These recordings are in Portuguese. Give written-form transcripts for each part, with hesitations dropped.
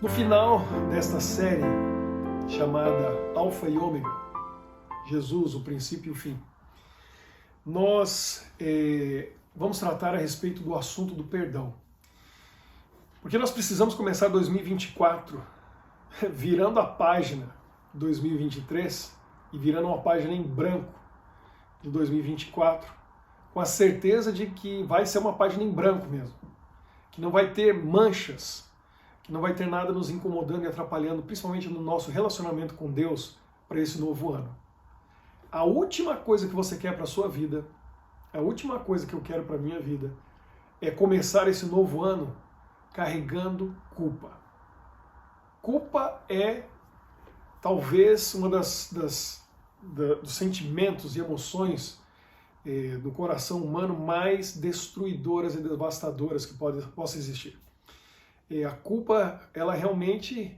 No final desta série chamada Alfa e Ômega, Jesus, o princípio e o fim, nós vamos tratar a respeito do assunto do perdão. Porque nós precisamos começar 2024 virando a página 2023 e virando uma página em branco de 2024, com a certeza de que vai ser uma página em branco mesmo, que não vai ter manchas, que não vai ter nada nos incomodando e atrapalhando, principalmente no nosso relacionamento com Deus para esse novo ano. A última coisa que você quer para a sua vida, a última coisa que eu quero para a minha vida, é começar esse novo ano carregando culpa. Culpa é talvez uma dos sentimentos e emoções do coração humano mais destruidoras e devastadoras que possa existir. A culpa, ela realmente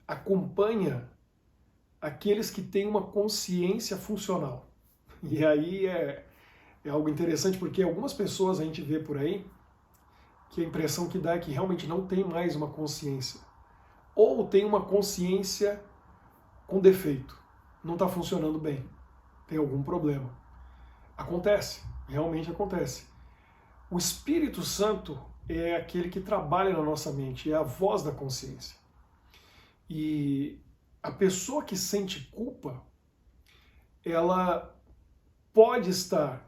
acompanha aqueles que têm uma consciência funcional. E aí é algo interessante, porque algumas pessoas a gente vê por aí que a impressão que dá é que realmente não tem mais uma consciência. Ou tem uma consciência com defeito. Não está funcionando bem. Tem algum problema. Acontece, realmente acontece. O Espírito Santo é aquele que trabalha na nossa mente, é a voz da consciência. E a pessoa que sente culpa, ela pode estar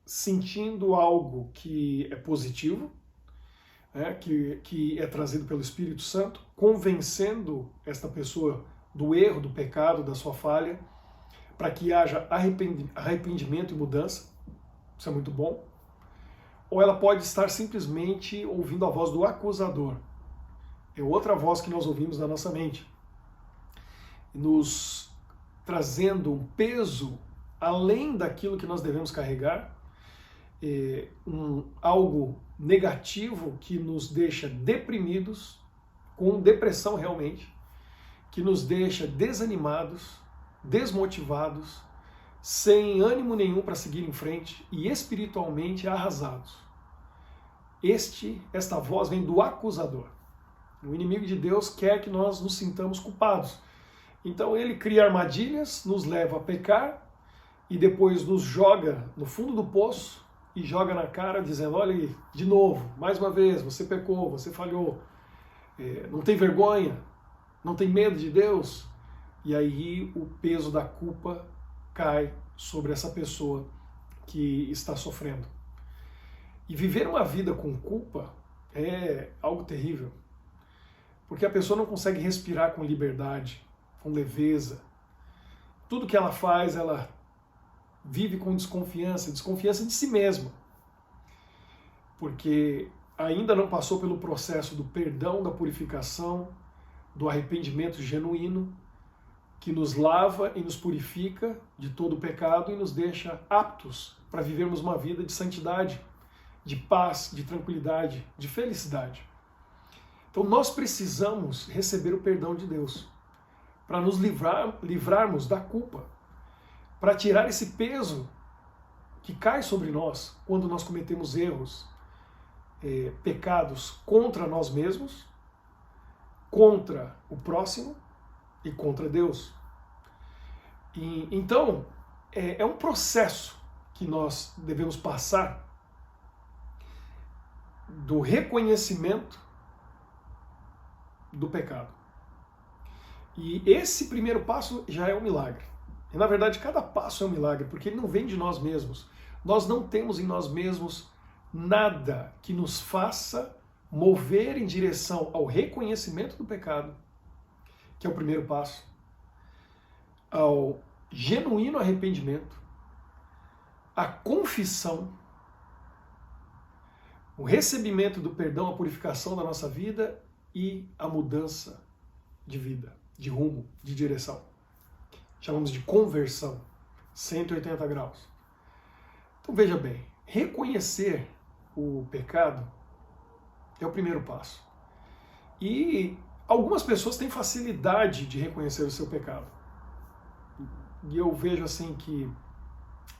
sentindo algo que é positivo, que é trazido pelo Espírito Santo, convencendo esta pessoa do erro, do pecado, da sua falha, para que haja arrependimento e mudança. Isso é muito bom. Ou ela pode estar simplesmente ouvindo a voz do acusador. É outra voz que nós ouvimos na nossa mente, nos trazendo um peso além daquilo que nós devemos carregar, algo negativo que nos deixa deprimidos, com depressão realmente, que nos deixa desanimados, desmotivados, sem ânimo nenhum para seguir em frente e espiritualmente arrasados. Esta voz vem do acusador. O inimigo de Deus quer que nós nos sintamos culpados. Então ele cria armadilhas, nos leva a pecar e depois nos joga no fundo do poço e joga na cara dizendo: olha aí, de novo, mais uma vez, você pecou, você falhou, não tem vergonha, não tem medo de Deus. E aí o peso da culpa cai sobre essa pessoa que está sofrendo. E viver uma vida com culpa é algo terrível, porque a pessoa não consegue respirar com liberdade, com leveza. Tudo que ela faz, ela vive com desconfiança de si mesma, porque ainda não passou pelo processo do perdão, da purificação, do arrependimento genuíno, que nos lava e nos purifica de todo o pecado e nos deixa aptos para vivermos uma vida de santidade, de paz, de tranquilidade, de felicidade. Então nós precisamos receber o perdão de Deus para nos livrarmos da culpa, para tirar esse peso que cai sobre nós quando nós cometemos erros, pecados contra nós mesmos, contra o próximo e contra Deus. E então é um processo que nós devemos passar do reconhecimento do pecado. E esse primeiro passo já é um milagre. E na verdade cada passo é um milagre, porque ele não vem de nós mesmos. Nós não temos em nós mesmos nada que nos faça mover em direção ao reconhecimento do pecado, que é o primeiro passo, ao genuíno arrependimento, a confissão, o recebimento do perdão, a purificação da nossa vida e a mudança de vida, de rumo, de direção. Chamamos de conversão, 180 graus. Então veja bem, reconhecer o pecado é o primeiro passo. E algumas pessoas têm facilidade de reconhecer o seu pecado. E eu vejo assim que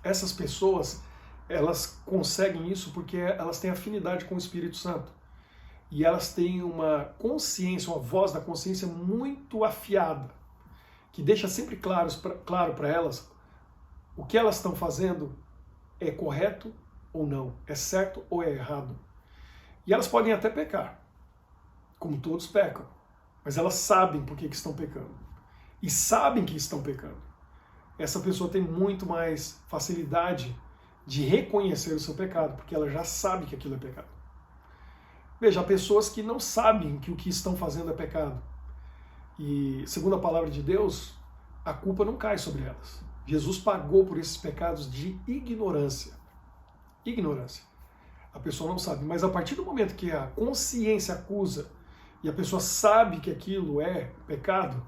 essas pessoas, elas conseguem isso porque elas têm afinidade com o Espírito Santo. e elas têm uma consciência, uma voz da consciência muito afiada, que deixa sempre claro para elas o que elas estão fazendo é correto ou não, é certo ou é errado. E elas podem até pecar, como todos pecam, mas elas sabem por que estão pecando. E sabem que estão pecando. Essa pessoa tem muito mais facilidade de reconhecer o seu pecado, porque ela já sabe que aquilo é pecado. Veja, há pessoas que não sabem que o que estão fazendo é pecado. E, segundo a palavra de Deus, a culpa não cai sobre elas. Jesus pagou por esses pecados de ignorância. Ignorância. A pessoa não sabe, mas a partir do momento que a consciência acusa e a pessoa sabe que aquilo é pecado,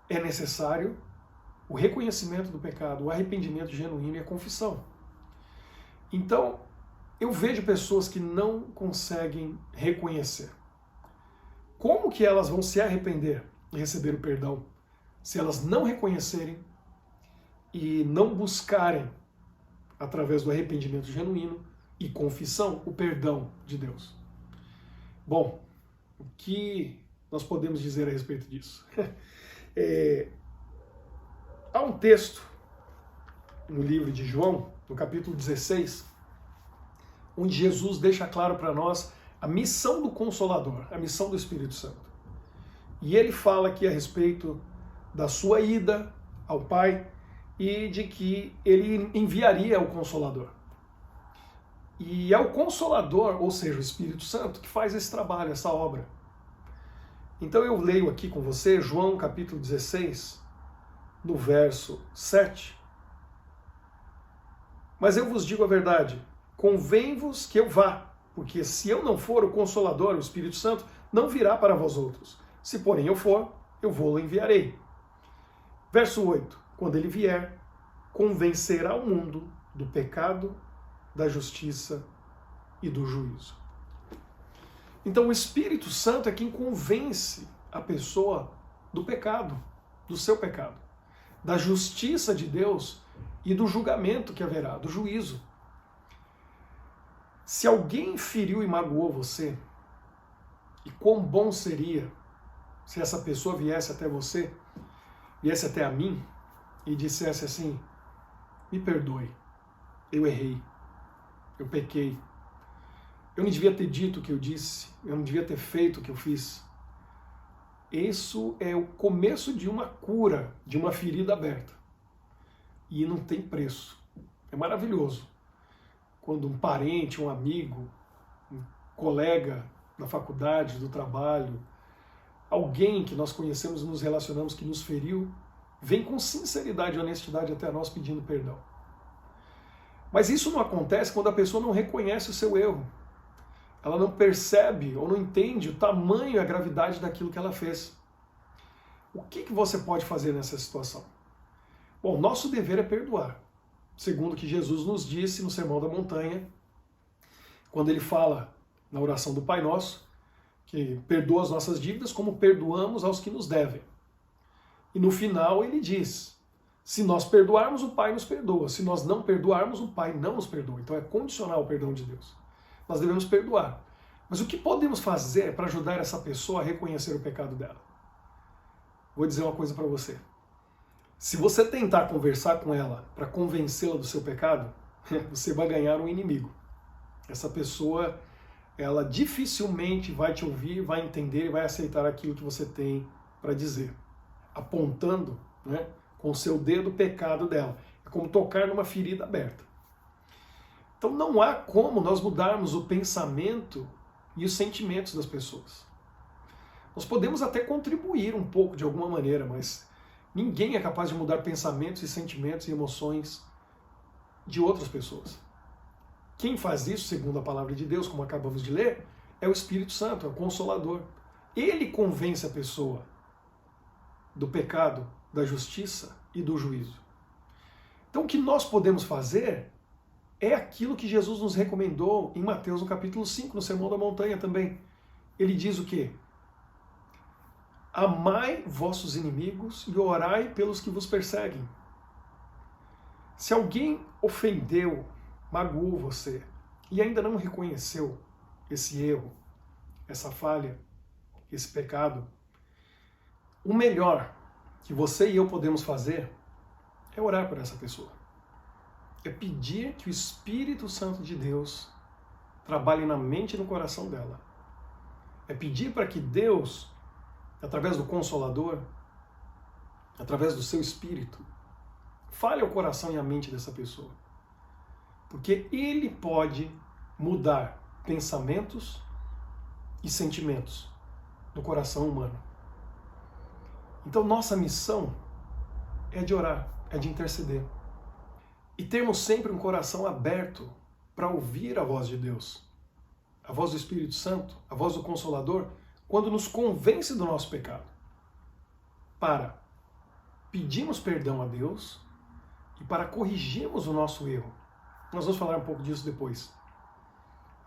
é necessário o reconhecimento do pecado, o arrependimento genuíno e a confissão. Então, eu vejo pessoas que não conseguem reconhecer. Como que elas vão se arrepender e receber o perdão se elas não reconhecerem e não buscarem, através do arrependimento genuíno e confissão, o perdão de Deus? Bom, o que nós podemos dizer a respeito disso? Há um texto no livro de João, no capítulo 16, onde Jesus deixa claro para nós a missão do Consolador, a missão do Espírito Santo. E ele fala aqui a respeito da sua ida ao Pai e de que ele enviaria o Consolador. E é o Consolador, ou seja, o Espírito Santo, que faz esse trabalho, essa obra. Então eu leio aqui com você João capítulo 16, no verso 7. Mas eu vos digo a verdade, convém-vos que eu vá, porque se eu não for, o Consolador, o Espírito Santo, não virá para vós outros. Se porém eu for, eu vou-lo enviarei. Verso 8. Quando ele vier, convencerá o mundo do pecado, da justiça e do juízo. Então o Espírito Santo é quem convence a pessoa do pecado, do seu pecado, da justiça de Deus e do julgamento que haverá, do juízo. Se alguém feriu e magoou você, e quão bom seria se essa pessoa viesse até você, viesse até a mim e dissesse assim: me perdoe, eu errei, eu pequei, eu não devia ter dito o que eu disse, eu não devia ter feito o que eu fiz. Isso é o começo de uma cura, de uma ferida aberta. E não tem preço. É maravilhoso quando um parente, um amigo, um colega da faculdade, do trabalho, alguém que nós conhecemos, nos relacionamos, que nos feriu, vem com sinceridade e honestidade até nós pedindo perdão. Mas isso não acontece quando a pessoa não reconhece o seu erro. Ela não percebe ou não entende o tamanho e a gravidade daquilo que ela fez. O que você pode fazer nessa situação? Bom, nosso dever é perdoar, segundo o que Jesus nos disse no Sermão da Montanha, quando ele fala na oração do Pai Nosso, que perdoa as nossas dívidas como perdoamos aos que nos devem. E no final ele diz: se nós perdoarmos, o Pai nos perdoa. Se nós não perdoarmos, o Pai não nos perdoa. Então é condicional o perdão de Deus. Nós devemos perdoar. Mas o que podemos fazer para ajudar essa pessoa a reconhecer o pecado dela? Vou dizer uma coisa para você. Se você tentar conversar com ela para convencê-la do seu pecado, você vai ganhar um inimigo. Essa pessoa, ela dificilmente vai te ouvir, vai entender e vai aceitar aquilo que você tem para dizer, apontando, né, com o seu dedo o pecado dela. É como tocar numa ferida aberta. Então não há como nós mudarmos o pensamento e os sentimentos das pessoas. Nós podemos até contribuir um pouco de alguma maneira, mas ninguém é capaz de mudar pensamentos e sentimentos e emoções de outras pessoas. Quem faz isso, segundo a palavra de Deus, como acabamos de ler, é o Espírito Santo, é o Consolador. Ele convence a pessoa do pecado, da justiça e do juízo. Então o que nós podemos fazer é aquilo que Jesus nos recomendou em Mateus no capítulo 5, no Sermão da Montanha também. Ele diz o quê? Amai vossos inimigos e orai pelos que vos perseguem. Se alguém ofendeu, magoou você e ainda não reconheceu esse erro, essa falha, esse pecado, o melhor que você e eu podemos fazer é orar por essa pessoa. É pedir que o Espírito Santo de Deus trabalhe na mente e no coração dela. É pedir para que Deus, através do Consolador, através do seu Espírito, fale ao coração e à mente dessa pessoa. Porque Ele pode mudar pensamentos e sentimentos no coração humano. Então nossa missão é de orar, é de interceder. E termos sempre um coração aberto para ouvir a voz de Deus, a voz do Espírito Santo, a voz do Consolador, quando nos convence do nosso pecado, para pedirmos perdão a Deus e para corrigirmos o nosso erro. Nós vamos falar um pouco disso depois.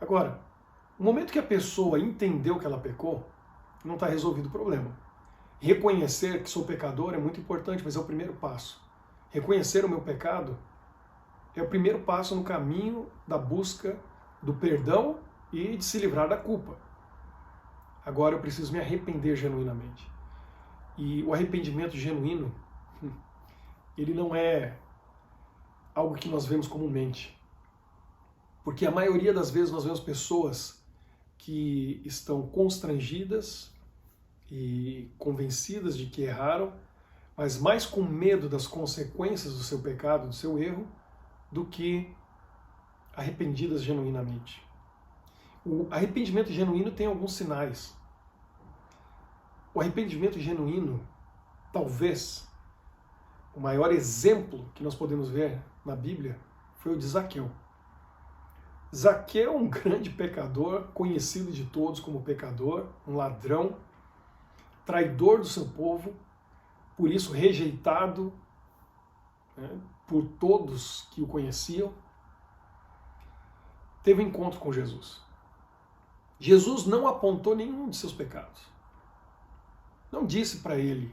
Agora, no momento que a pessoa entendeu que ela pecou, não está resolvido o problema. Reconhecer que sou pecador é muito importante, mas é o primeiro passo. Reconhecer o meu pecado é o primeiro passo no caminho da busca do perdão e de se livrar da culpa. Agora eu preciso me arrepender genuinamente. E o arrependimento genuíno, ele não é algo que nós vemos comumente. Porque a maioria das vezes nós vemos pessoas que estão constrangidas e convencidas de que erraram, mas mais com medo das consequências do seu pecado, do seu erro, do que arrependidas genuinamente. O arrependimento genuíno tem alguns sinais. O arrependimento genuíno, talvez, o maior exemplo que nós podemos ver na Bíblia foi o de Zaqueu. Zaqueu é um grande pecador, conhecido de todos como pecador, um ladrão, traidor do seu povo, por isso rejeitado, né, por todos que o conheciam. Teve um encontro com Jesus. Jesus não apontou nenhum de seus pecados. Não disse para ele: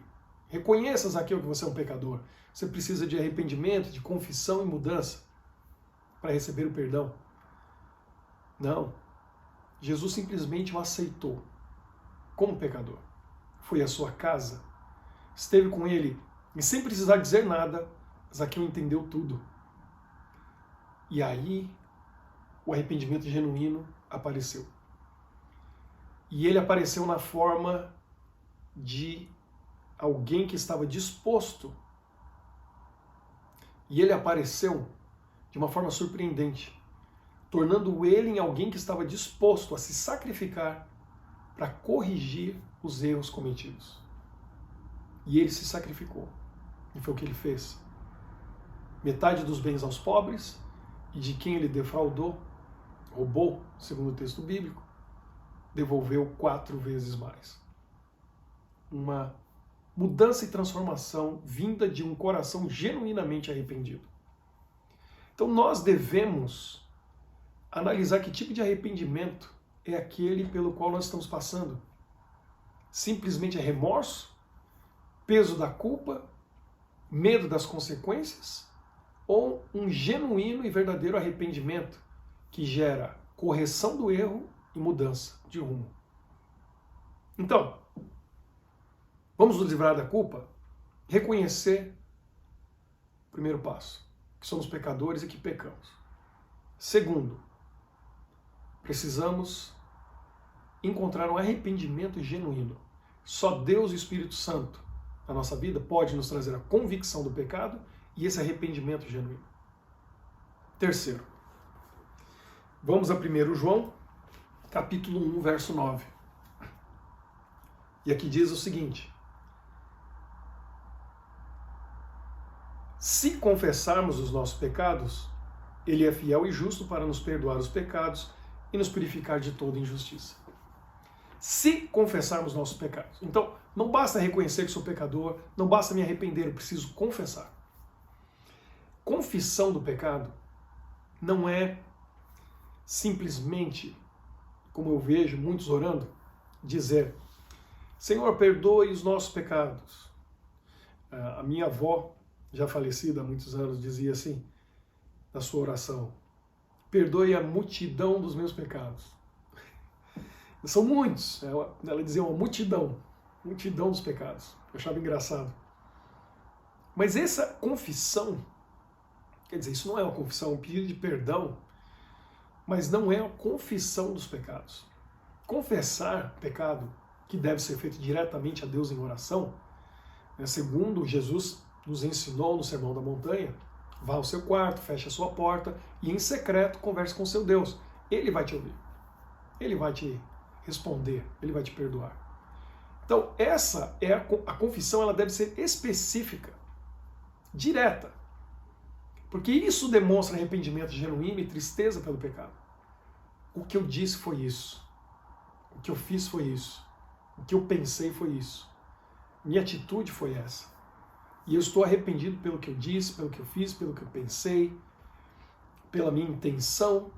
reconheça, Zaqueu, que você é um pecador. Você precisa de arrependimento, de confissão e mudança para receber o perdão. Não. Jesus simplesmente o aceitou como pecador. Foi à sua casa, esteve com ele e sem precisar dizer nada, Zaqueu entendeu tudo. E aí o arrependimento genuíno apareceu. E ele apareceu na forma de alguém que estava disposto. E ele apareceu de uma forma surpreendente, tornando ele em alguém que estava disposto a se sacrificar para corrigir os erros cometidos. E ele se sacrificou. E foi o que ele fez. Metade dos bens aos pobres, e de quem ele defraudou, roubou, segundo o texto bíblico, devolveu 4 vezes mais. Uma mudança e transformação vinda de um coração genuinamente arrependido. Então nós devemos analisar que tipo de arrependimento é aquele pelo qual nós estamos passando. Simplesmente é remorso, peso da culpa, medo das consequências, ou um genuíno e verdadeiro arrependimento que gera correção do erro e mudança de rumo. Então, vamos nos livrar da culpa? Reconhecer, primeiro passo, que somos pecadores e que pecamos. Segundo, precisamos encontrar um arrependimento genuíno. Só Deus e o Espírito Santo na nossa vida pode nos trazer a convicção do pecado e esse arrependimento genuíno. Terceiro, vamos a 1 João, capítulo 1, verso 9. E aqui diz o seguinte: se confessarmos os nossos pecados, Ele é fiel e justo para nos perdoar os pecados e nos purificar de toda injustiça. Se confessarmos nossos pecados. Então, não basta reconhecer que sou pecador, não basta me arrepender, eu preciso confessar. Confissão do pecado não é simplesmente, como eu vejo muitos orando, dizer: Senhor, perdoe os nossos pecados. A minha avó, já falecida há muitos anos, dizia assim, na sua oração: perdoe a multidão dos meus pecados. São muitos. Ela dizia uma multidão dos pecados. Eu achava engraçado. Mas essa confissão, quer dizer, isso não é uma confissão, é um pedido de perdão, mas não é a confissão dos pecados. Confessar pecado, que deve ser feito diretamente a Deus em oração, né, segundo Jesus nos ensinou no Sermão da Montanha, vá ao seu quarto, feche a sua porta e em secreto converse com seu Deus. Ele vai te ouvir, ele vai te responder, ele vai te perdoar. Então essa é a confissão, ela deve ser específica, direta, porque isso demonstra arrependimento genuíno e tristeza pelo pecado. O que eu disse foi isso, o que eu fiz foi isso, o que eu pensei foi isso, minha atitude foi essa. E eu estou arrependido pelo que eu disse, pelo que eu fiz, pelo que eu pensei, pela minha intenção.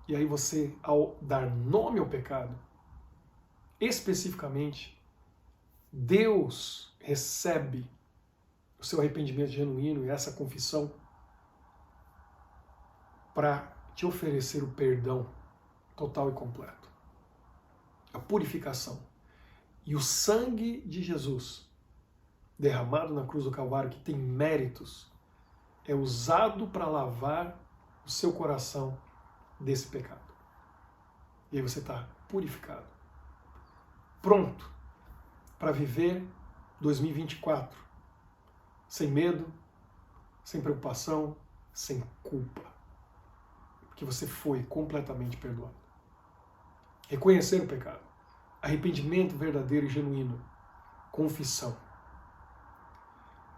E aí você, ao dar nome ao pecado, especificamente, Deus recebe o seu arrependimento genuíno e essa confissão para te oferecer o perdão total e completo. A purificação. E o sangue de Jesus, derramado na cruz do Calvário, que tem méritos, é usado para lavar o seu coração desse pecado. E aí você está purificado, pronto para viver 2024 sem medo, sem preocupação, sem culpa, porque você foi completamente perdoado. Reconhecer o pecado, arrependimento verdadeiro e genuíno, confissão.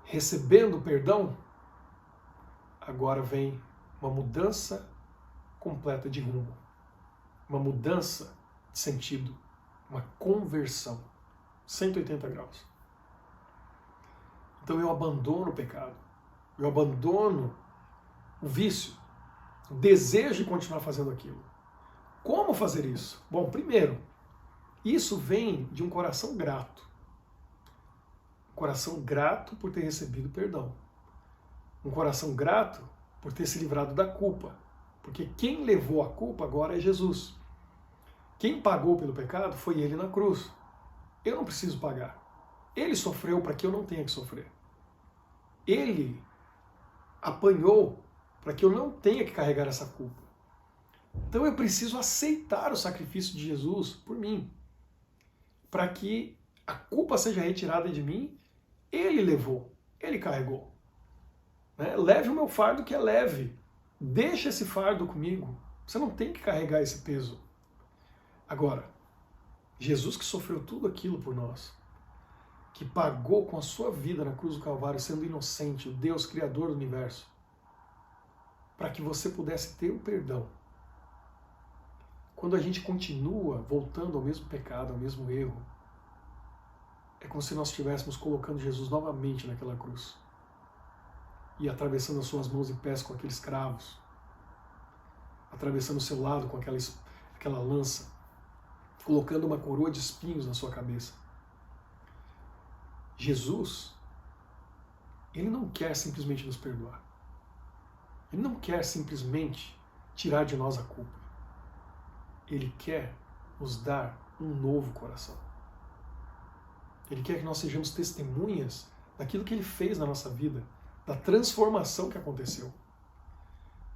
Recebendo o perdão, agora vem uma mudança completa de rumo, uma mudança de sentido, uma conversão, 180 graus. Então eu abandono o pecado, eu abandono o vício, o desejo de continuar fazendo aquilo. Como fazer isso? Bom, primeiro, isso vem de um coração grato. Um coração grato por ter recebido perdão. Um coração grato por ter se livrado da culpa. Porque quem levou a culpa agora é Jesus. Quem pagou pelo pecado foi ele na cruz. Eu não preciso pagar. Ele sofreu para que eu não tenha que sofrer. Ele apanhou para que eu não tenha que carregar essa culpa. Então eu preciso aceitar o sacrifício de Jesus por mim. Para que a culpa seja retirada de mim, ele levou, ele carregou. Né? Leve o meu fardo que é leve. Deixa esse fardo comigo. Você não tem que carregar esse peso. Agora, Jesus que sofreu tudo aquilo por nós, que pagou com a sua vida na cruz do Calvário, sendo inocente, o Deus Criador do universo, para que você pudesse ter o perdão. Quando a gente continua voltando ao mesmo pecado, ao mesmo erro, é como se nós estivéssemos colocando Jesus novamente naquela cruz e atravessando as suas mãos e pés com aqueles cravos, atravessando o seu lado com aquela lança, colocando uma coroa de espinhos na sua cabeça. Jesus, ele não quer simplesmente nos perdoar. Ele não quer simplesmente tirar de nós a culpa. Ele quer nos dar um novo coração. Ele quer que nós sejamos testemunhas daquilo que ele fez na nossa vida, da transformação que aconteceu.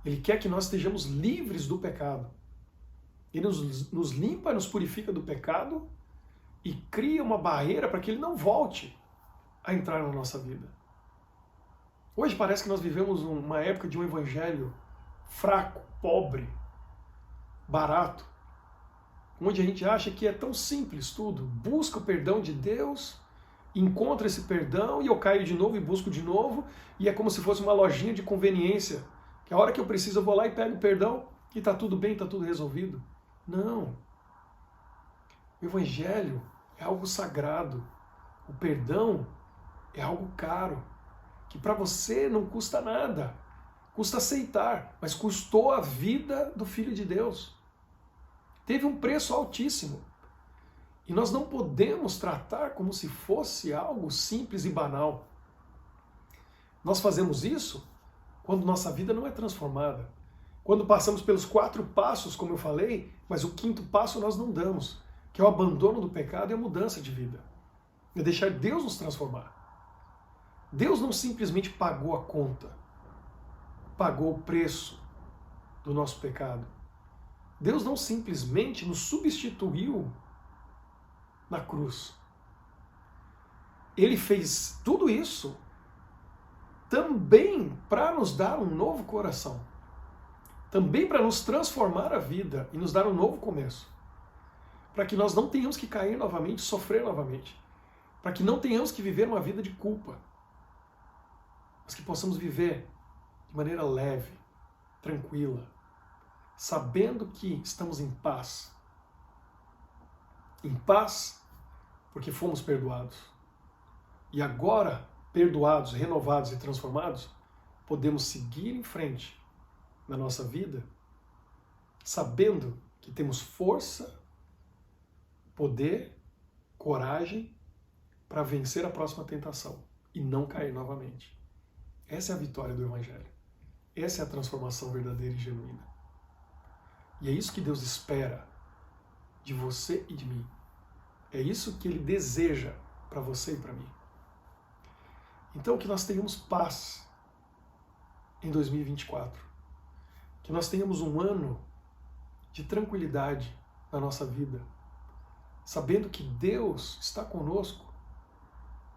Ele quer que nós estejamos livres do pecado. Ele nos limpa, nos purifica do pecado e cria uma barreira para que ele não volte a entrar na nossa vida. Hoje parece que nós vivemos uma época de um evangelho fraco, pobre, barato, onde a gente acha que é tão simples tudo. Busca o perdão de Deus, encontra esse perdão e eu caio de novo e busco de novo, e é como se fosse uma lojinha de conveniência, que a hora que eu preciso eu vou lá e pego o perdão e está tudo bem, está tudo resolvido. Não. O evangelho é algo sagrado. O perdão é algo caro, que para você não custa nada. Custa aceitar, mas custou a vida do Filho de Deus. Teve um preço altíssimo. E nós não podemos tratar como se fosse algo simples e banal. Nós fazemos isso quando nossa vida não é transformada. Quando passamos pelos 4 passos, como eu falei, mas o 5º passo nós não damos, que é o abandono do pecado e a mudança de vida. É deixar Deus nos transformar. Deus não simplesmente pagou a conta, pagou o preço do nosso pecado. Deus não simplesmente nos substituiu na cruz. Ele fez tudo isso também para nos dar um novo coração. Também para nos transformar a vida e nos dar um novo começo. Para que nós não tenhamos que cair novamente, sofrer novamente. Para que não tenhamos que viver uma vida de culpa. Mas que possamos viver de maneira leve, tranquila, sabendo que estamos em paz. Em paz porque fomos perdoados. E agora, perdoados, renovados e transformados, podemos seguir em frente na nossa vida, sabendo que temos força, poder, coragem para vencer a próxima tentação e não cair novamente. Essa é a vitória do Evangelho. Essa é a transformação verdadeira e genuína. E é isso que Deus espera de você e de mim. É isso que Ele deseja para você e para mim. Então, que nós tenhamos paz em 2024. Que nós tenhamos um ano de tranquilidade na nossa vida, sabendo que Deus está conosco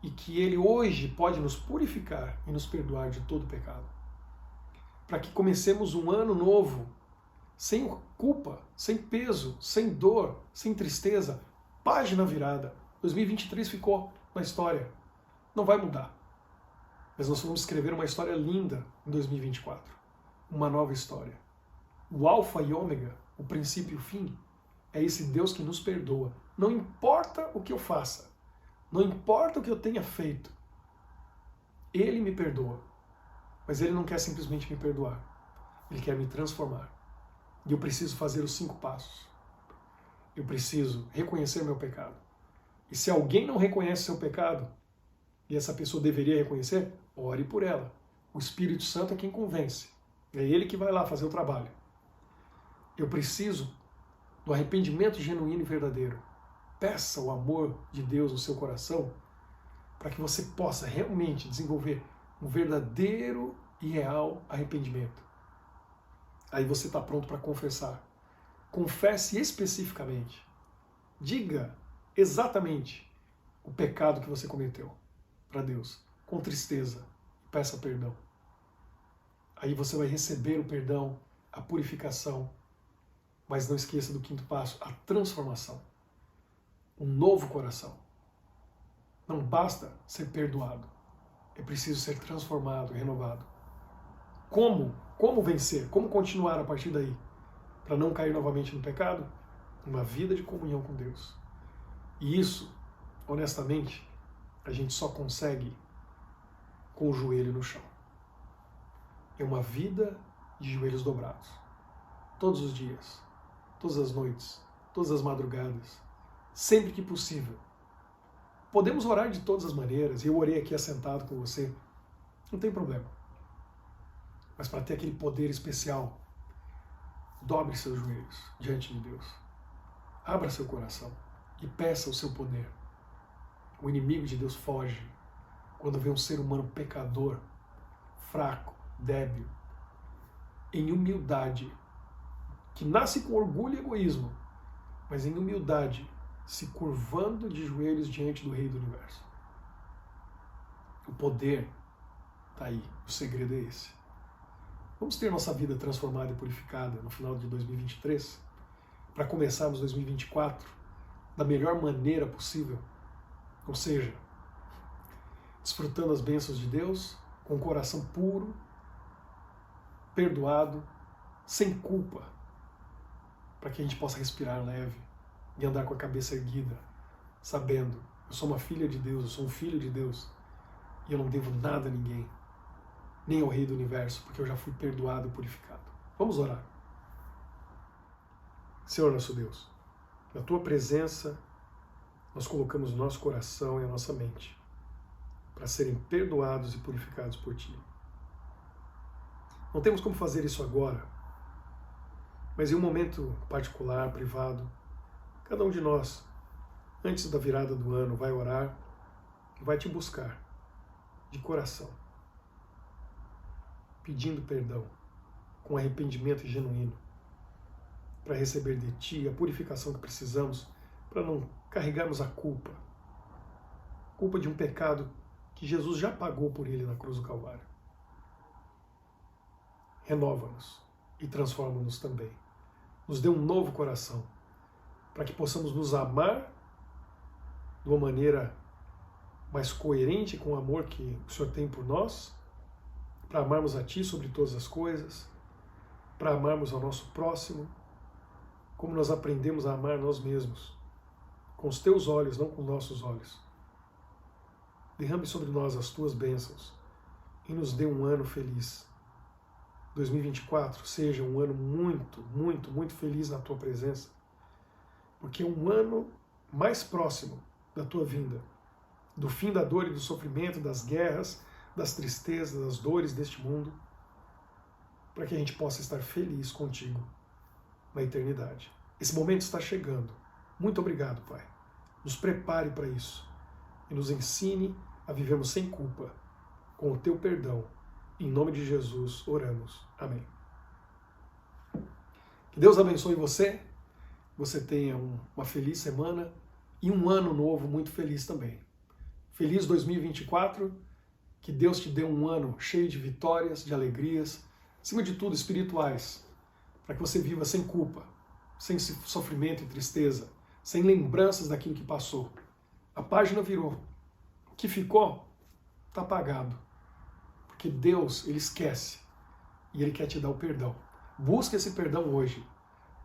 e que Ele hoje pode nos purificar e nos perdoar de todo pecado. Para que comecemos um ano novo, sem culpa, sem peso, sem dor, sem tristeza, página virada. 2023 ficou na história, não vai mudar. Mas nós vamos escrever uma história linda em 2024. Uma nova história. O Alfa e Ômega, o princípio e o fim, é esse Deus que nos perdoa. Não importa o que eu faça, não importa o que eu tenha feito, Ele me perdoa. Mas Ele não quer simplesmente me perdoar, Ele quer me transformar. E eu preciso fazer os 5 passos. Eu preciso reconhecer meu pecado. E se alguém não reconhece seu pecado, e essa pessoa deveria reconhecer, ore por ela. O Espírito Santo é quem convence. É Ele que vai lá fazer o trabalho. Eu preciso do arrependimento genuíno e verdadeiro. Peça o amor de Deus no seu coração para que você possa realmente desenvolver um verdadeiro e real arrependimento. Aí você está pronto para confessar. Confesse especificamente. Diga exatamente o pecado que você cometeu para Deus, com tristeza. Peça perdão. Aí você vai receber o perdão, a purificação, mas não esqueça do 5º passo, a transformação. Um novo coração. Não basta ser perdoado, é preciso ser transformado, renovado. Como? Como vencer? Como continuar a partir daí? Para não cair novamente no pecado? Uma vida de comunhão com Deus. E isso, honestamente, a gente só consegue com o joelho no chão. É uma vida de joelhos dobrados. Todos os dias, todas as noites, todas as madrugadas, sempre que possível. Podemos orar de todas as maneiras, e eu orei aqui assentado com você, não tem problema. Mas para ter aquele poder especial, dobre seus joelhos diante de Deus. Abra seu coração e peça o seu poder. O inimigo de Deus foge quando vê um ser humano pecador, fraco, débil, em humildade, que nasce com orgulho e egoísmo, mas em humildade, se curvando de joelhos diante do Rei do Universo. O poder está aí, o segredo é esse. Vamos ter nossa vida transformada e purificada no final de 2023, para começarmos 2024 da melhor maneira possível, ou seja, desfrutando as bênçãos de Deus, com o coração puro, perdoado, sem culpa, para que a gente possa respirar leve e andar com a cabeça erguida, sabendo, eu sou uma filha de Deus, eu sou um filho de Deus, e eu não devo nada a ninguém, nem ao Rei do Universo, porque eu já fui perdoado e purificado. Vamos orar. Senhor nosso Deus, na Tua presença, nós colocamos o nosso coração e a nossa mente para serem perdoados e purificados por Ti. Não temos como fazer isso agora, Mas em um momento particular, privado, cada um de nós, antes da virada do ano, vai orar e vai te buscar de coração, pedindo perdão, com arrependimento genuíno, para receber de Ti a purificação que precisamos, para não carregarmos a culpa de um pecado que Jesus já pagou por ele na cruz do Calvário. Renova-nos e transforma-nos também. Nos dê um novo coração, para que possamos nos amar de uma maneira mais coerente com o amor que o Senhor tem por nós, para amarmos a Ti sobre todas as coisas, para amarmos ao nosso próximo, como nós aprendemos a amar nós mesmos, com os Teus olhos, não com nossos olhos. Derrame sobre nós as Tuas bênçãos e nos dê um ano feliz. 2024 seja um ano muito, muito, muito feliz na Tua presença, porque é um ano mais próximo da Tua vinda, do fim da dor e do sofrimento, das guerras, das tristezas, das dores deste mundo, para que a gente possa estar feliz contigo na eternidade. Esse momento está chegando. Muito obrigado, Pai. Nos prepare para isso e nos ensine a vivermos sem culpa, com o Teu perdão. Em nome de Jesus, oramos. Amém. Que Deus abençoe você, você tenha uma feliz semana e um ano novo muito feliz também. Feliz 2024, que Deus te dê um ano cheio de vitórias, de alegrias, acima de tudo espirituais, para que você viva sem culpa, sem sofrimento e tristeza, sem lembranças daquilo que passou. A página virou. O que ficou está apagado. Porque Deus, Ele esquece e Ele quer te dar o perdão. Busque esse perdão hoje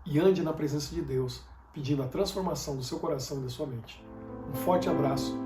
e ande na presença de Deus, pedindo a transformação do seu coração e da sua mente. Um forte abraço